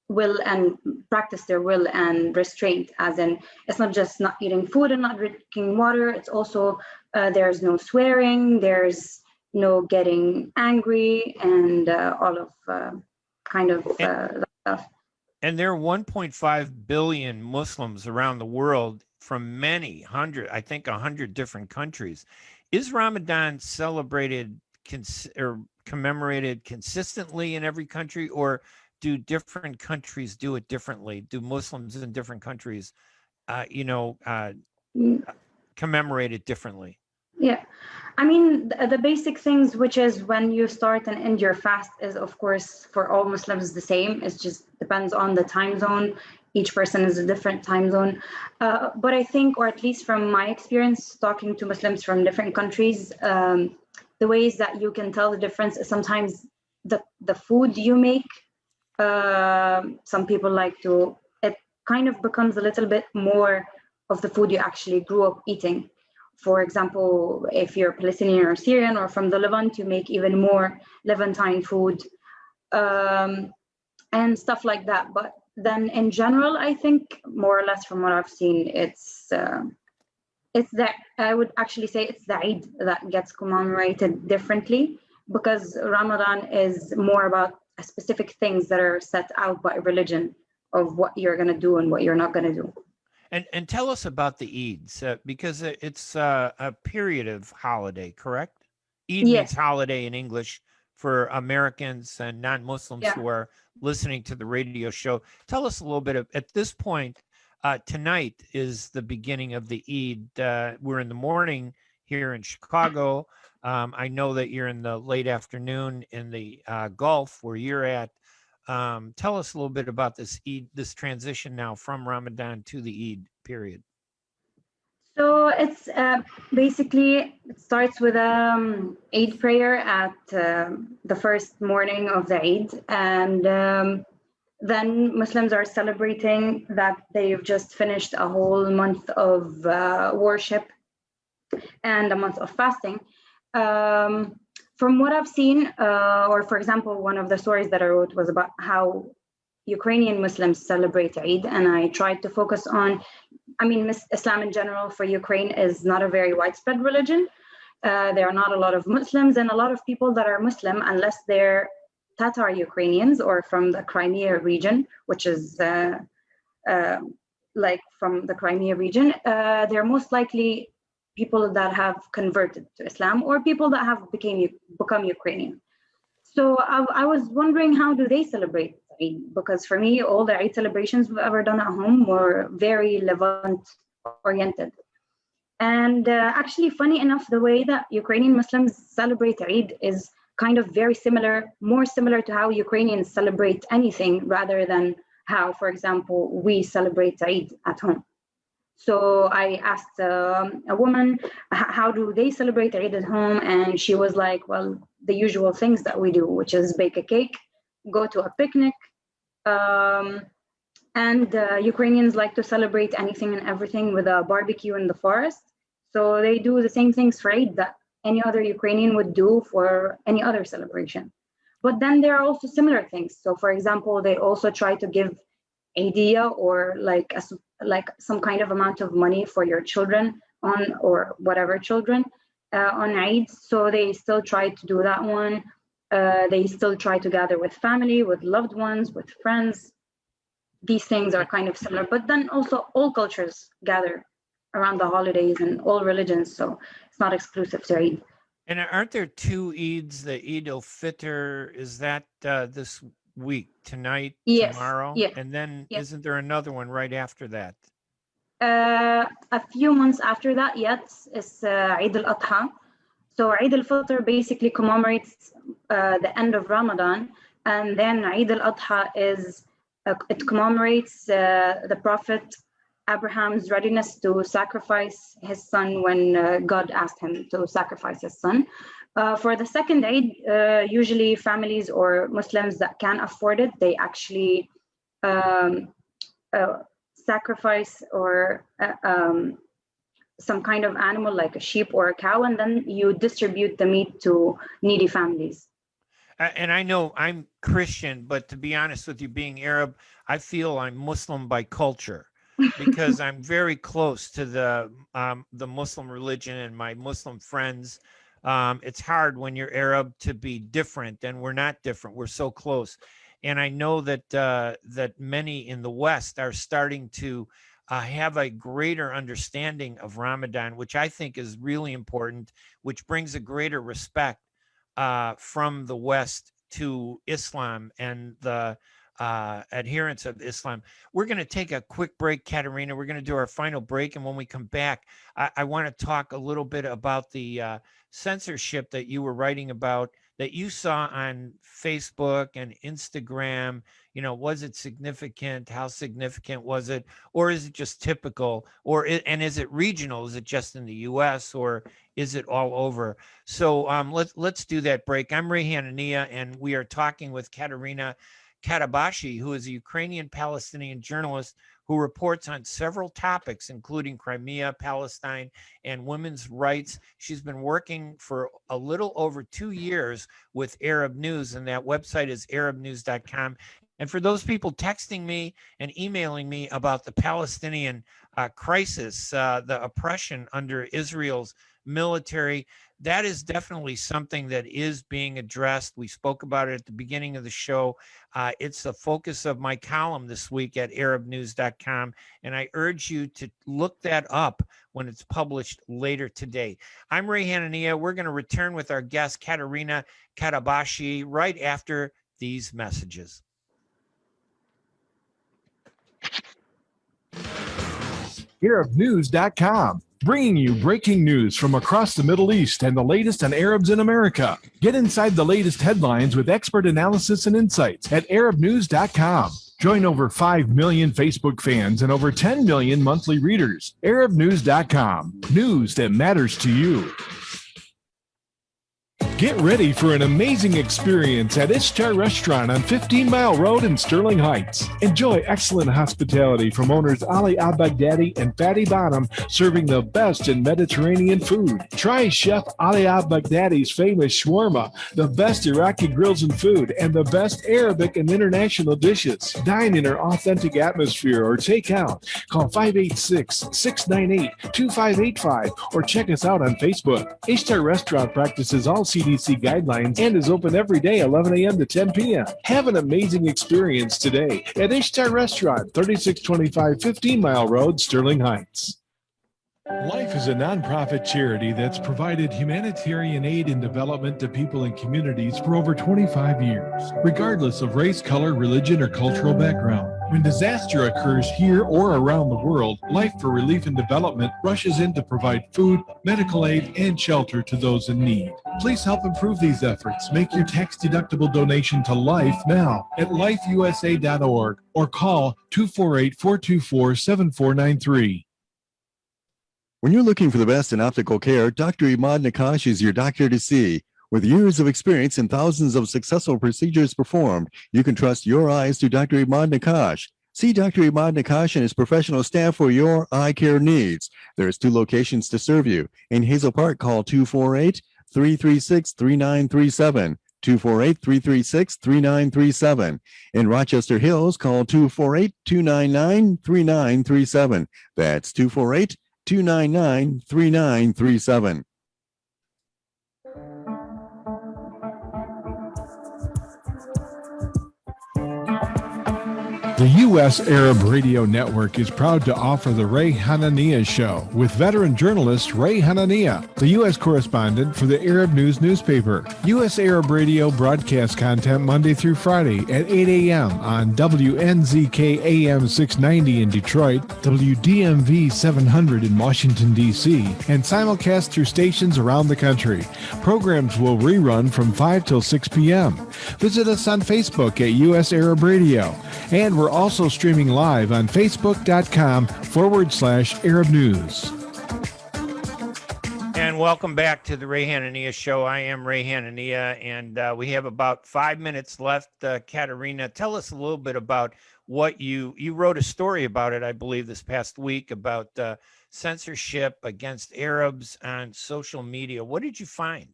[SPEAKER 10] will and practice their will and restraint, as in it's not just not eating food and not drinking water, it's also there's no swearing, there's no getting angry, and all of that stuff.
[SPEAKER 2] And there are 1.5 billion Muslims around the world from many hundred, I think 100 different countries. Is Ramadan celebrated or commemorated consistently in every country, or do different countries do it differently? Do Muslims in different countries, commemorate it differently?
[SPEAKER 10] Yeah, I mean, the basic things, which is when you start and end your fast, is of course for all Muslims the same. It just depends on the time zone. Each person is a different time zone. But I think, or at least from my experience talking to Muslims from different countries, the ways that you can tell the difference is sometimes the food you make. Some people like to, it kind of becomes a little bit more of the food you actually grew up eating. For example, if you're Palestinian or Syrian or from the Levant, you make even more Levantine food and stuff like that. But then in general, I think more or less from what I've seen, it's that I would actually say it's the Eid that gets commemorated differently, because Ramadan is more about specific things that are set out by religion of what you're going to do and what you're not going to do.
[SPEAKER 2] And tell us about the Eids, because it's a period of holiday, correct? Eid means holiday in English for Americans and non-Muslims who are listening to the radio show. Tell us a little bit at this point, tonight is the beginning of the Eid. We're in the morning here in Chicago. I know that you're in the late afternoon in the Gulf where you're at. Tell us a little bit about this Eid, this transition now from Ramadan to the Eid period.
[SPEAKER 10] So it's basically, it starts with Eid prayer at the first morning of the Eid. And then Muslims are celebrating that they've just finished a whole month of worship and a month of fasting. From what I've seen, or for example, one of the stories that I wrote was about how Ukrainian Muslims celebrate Eid, and I tried to focus on, Islam in general for Ukraine is not a very widespread religion. There are not a lot of Muslims, and a lot of people that are Muslim, unless they're Tatar Ukrainians or from the Crimea region, which is like from the Crimea region, they're most likely people that have converted to Islam or people that have become Ukrainian. So I was wondering, how do they celebrate Eid? Because for me, all the Eid celebrations we've ever done at home were very Levant oriented. And actually, funny enough, the way that Ukrainian Muslims celebrate Eid is kind of very similar, more similar to how Ukrainians celebrate anything rather than how, for example, we celebrate Eid at home. So I asked a woman, how do they celebrate Eid at home? And she was like, well, the usual things that we do, which is bake a cake, go to a picnic. And Ukrainians like to celebrate anything and everything with a barbecue in the forest. So they do the same things for Eid that any other Ukrainian would do for any other celebration. But then there are also similar things. So for example, they also try to give idea or like some kind of amount of money for your children on, or whatever children on Eid. So they still try to do that one. They still try to gather with family, with loved ones, with friends. These things are kind of similar, but then also all cultures gather around the holidays and all religions. So it's not exclusive to Eid.
[SPEAKER 2] And aren't there two Eids? The Eid al-Fitr, is that this week, tonight, tomorrow?
[SPEAKER 10] Yeah.
[SPEAKER 2] And then isn't there another one right after that?
[SPEAKER 10] A few months after that, yes, is Eid al-Adha. So Eid al-Fitr basically commemorates the end of Ramadan. And then Eid al-Adha is, it commemorates the Prophet Abraham's readiness to sacrifice his son when God asked him to sacrifice his son. For the second Eid, usually families or Muslims that can afford it, they actually sacrifice or some kind of animal like a sheep or a cow, and then you distribute the meat to needy families.
[SPEAKER 2] And I know I'm Christian, but to be honest with you, being Arab, I feel I'm Muslim by culture because I'm very close to the Muslim religion and my Muslim friends. It's hard when you're Arab to be different, and we're not different. We're so close. And I know that that many in the West are starting to have a greater understanding of Ramadan, which I think is really important, which brings a greater respect from the West to Islam and the adherents of Islam. We're going to take a quick break, Katerina. We're going to do our final break. And when we come back, I want to talk a little bit about the censorship that you were writing about, that you saw on Facebook and Instagram. You know, was it significant? How significant was it? Or is it just typical? And is it regional? Is it just in the US, or is it all over? So let's do that break. I'm Ray Hanania, and we are talking with Katerina Katabashi, who is a Ukrainian-Palestinian journalist who reports on several topics, including Crimea, Palestine, and women's rights. She's been working for a little over 2 years with Arab News, and that website is arabnews.com. And for those people texting me and emailing me about the Palestinian crisis, the oppression under Israel's military, that is definitely something that is being addressed. We spoke about it at the beginning of the show. It's the focus of my column this week at arabnews.com, and I urge you to look that up when it's published later today. I'm Ray Hanania. We're going to return with our guest, Katerina Katabashi, right after these messages.
[SPEAKER 1] ArabNews.com, bringing you breaking news from across the Middle East and the latest on Arabs in America. Get inside the latest headlines with expert analysis and insights at ArabNews.com. Join over 5 million Facebook fans and over 10 million monthly readers. ArabNews.com, news that matters to you. Get ready for an amazing experience at Ishtar Restaurant on 15 Mile Road in Sterling Heights. Enjoy excellent hospitality from owners Ali Al-Baghdadi and Fatty Bonham, serving the best in Mediterranean food. Try Chef Ali Al-Baghdadi's famous shawarma, the best Iraqi grills and food, and the best Arabic and international dishes. Dine in our authentic atmosphere or take out. Call 586-698-2585 or check us out on Facebook. Ishtar Restaurant practices all CDC guidelines and is open every day 11 a.m. to 10 p.m. Have an amazing experience today at Ishtar Restaurant, 3625 15 Mile Road, Sterling Heights. Life is a nonprofit charity that's provided humanitarian aid and development to people and communities for over 25 years, regardless of race, color, religion, or cultural background. When disaster occurs here or around the world, Life for Relief and Development rushes in to provide food, medical aid, and shelter to those in need. Please help improve these efforts. Make your tax-deductible donation to Life now at lifeusa.org or call 248-424-7493.
[SPEAKER 11] When you're looking for the best in optical care, Dr. Imad Nakash is your doctor to see. With years of experience and thousands of successful procedures performed, you can trust your eyes to Dr. Imad Nakash. See Dr. Imad Nakash and his professional staff for your eye care needs. There's 2 locations to serve you. In Hazel Park, call 248-336-3937. 248-336-3937. In Rochester Hills, call 248-299-3937. That's 248-299-3937.
[SPEAKER 1] The U.S. Arab Radio Network is proud to offer the Ray Hanania Show with veteran journalist Ray Hanania, the U.S. correspondent for the Arab News newspaper. U.S. Arab Radio broadcasts content Monday through Friday at 8 a.m. on WNZK AM 690 in Detroit, WDMV 700 in Washington, D.C., and simulcast through stations around the country. Programs will rerun from 5 till 6 p.m. Visit us on Facebook at U.S. Arab Radio, and we're also streaming live on facebook.com/Arab News.
[SPEAKER 2] And welcome back to the Ray Hanania Show. I am Ray Hanania, and we have about 5 minutes left. Katerina, tell us a little bit about what you wrote a story about it, I believe, this past week about censorship against Arabs on social media. What did you find?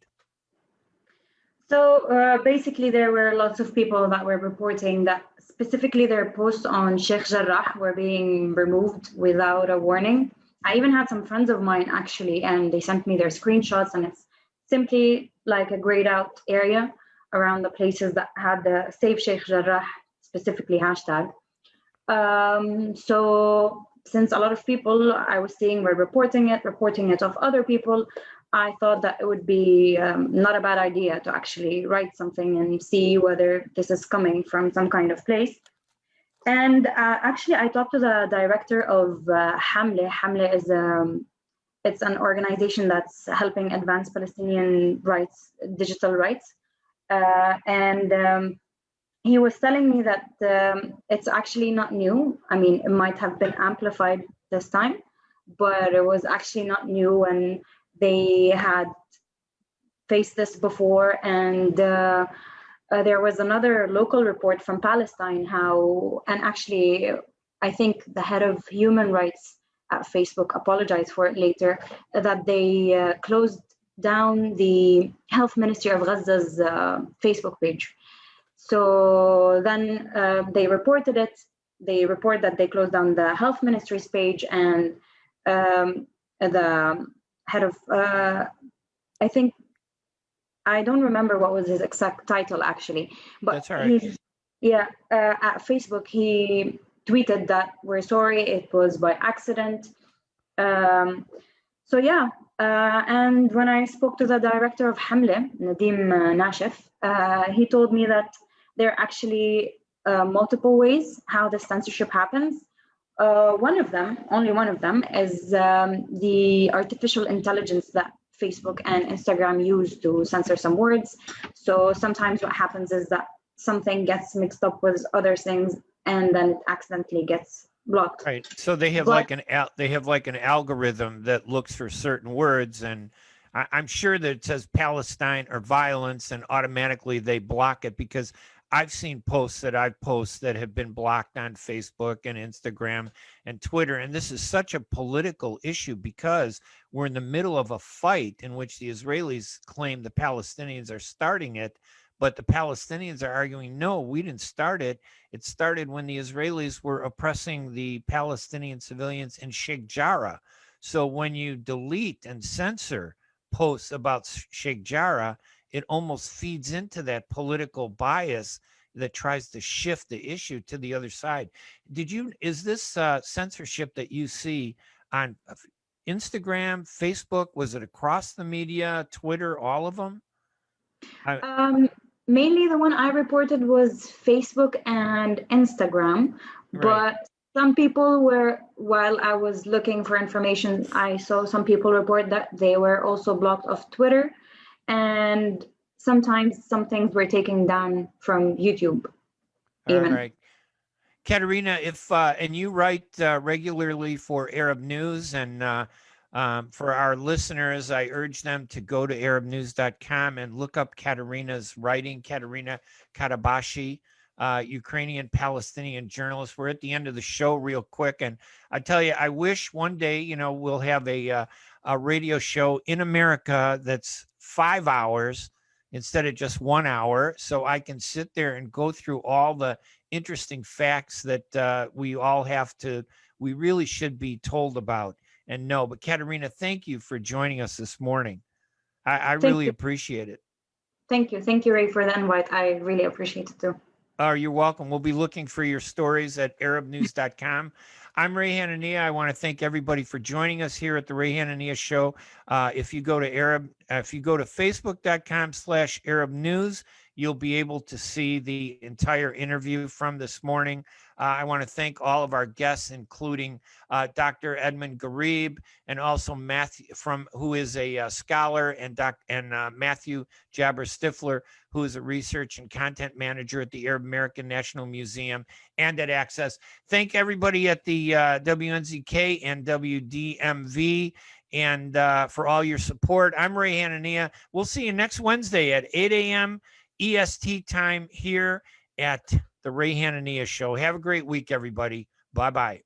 [SPEAKER 10] So basically, there were lots of people that were reporting that specifically their posts on Sheikh Jarrah were being removed without a warning. I even had some friends of mine actually, and they sent me their screenshots, and it's simply like a grayed out area around the places that had the Save Sheikh Jarrah specifically hashtag. So since a lot of people I was seeing were reporting it of other people, I thought that it would be not a bad idea to actually write something and see whether this is coming from some kind of place. And actually, I talked to the director of Hamle. Hamle is it's an organization that's helping advance Palestinian rights, digital rights. And he was telling me that it's actually not new. I mean, it might have been amplified this time, but it was actually not new, and they had faced this before. And there was another local report from Palestine and actually, I think the head of human rights at Facebook apologized for it later, that they closed down the Health Ministry of Gaza's Facebook page. So then they reported it. They report that they closed down the Health Ministry's page, and the head of, I think, I don't remember what was his exact title actually, but
[SPEAKER 2] that's all right.
[SPEAKER 10] At Facebook, he tweeted that we're sorry, it was by accident. And when I spoke to the director of Hamle, Nadim Nashif, he told me that there are actually multiple ways how the censorship happens. One of them, only one of them, is the artificial intelligence that Facebook and Instagram use to censor some words. So sometimes what happens is that something gets mixed up with other things, and then it accidentally gets blocked.
[SPEAKER 2] Right. So they have like an algorithm that looks for certain words, and I'm sure that it says Palestine or violence, and automatically they block it, because I've seen posts that I've posted that have been blocked on Facebook and Instagram and Twitter. And this is such a political issue because we're in the middle of a fight in which the Israelis claim the Palestinians are starting it, but the Palestinians are arguing, no, we didn't start it. It started when the Israelis were oppressing the Palestinian civilians in Sheikh Jarrah. So when you delete and censor posts about Sheikh Jarrah, it almost feeds into that political bias that tries to shift the issue to the other side. Is this censorship that you see on Instagram, Facebook? Was it across the media, Twitter, all of them?
[SPEAKER 10] Mainly the one I reported was Facebook and Instagram,
[SPEAKER 2] Right.
[SPEAKER 10] But some people were, while I was looking for information, I saw some people report that they were also blocked off Twitter. And sometimes some things were taken down from YouTube.
[SPEAKER 2] All right. Katerina, and you write regularly for Arab News, and for our listeners, I urge them to go to arabnews.com and look up Katerina's writing, Katerina Katabashi, Ukrainian Palestinian journalist. We're at the end of the show real quick. And I tell you, I wish one day, we'll have a radio show in America that's 5 hours instead of just 1 hour. So I can sit there and go through all the interesting facts that we really should be told about and know. But Katerina, thank you for joining us this morning. I really appreciate it.
[SPEAKER 10] Thank you. Thank you, Ray, for the invite. I really appreciate it too.
[SPEAKER 2] You're welcome. We'll be looking for your stories at arabnews.com. I'm Ray Hanania. I want to thank everybody for joining us here at the Ray Hanania Show. If you go to facebook.com/Arab News, you'll be able to see the entire interview from this morning. I want to thank all of our guests, including Dr. Edmund Ghareeb, and also Matthew, who is a scholar, and Matthew Jabber Stiffler, who is a research and content manager at the Arab American National Museum and at Access. Thank everybody at the WNZK and WDMV and for all your support. I'm Ray Hanania. We'll see you next Wednesday at 8 a.m. EST time here at the Ray Hanania Show. Have a great week, everybody. Bye-bye.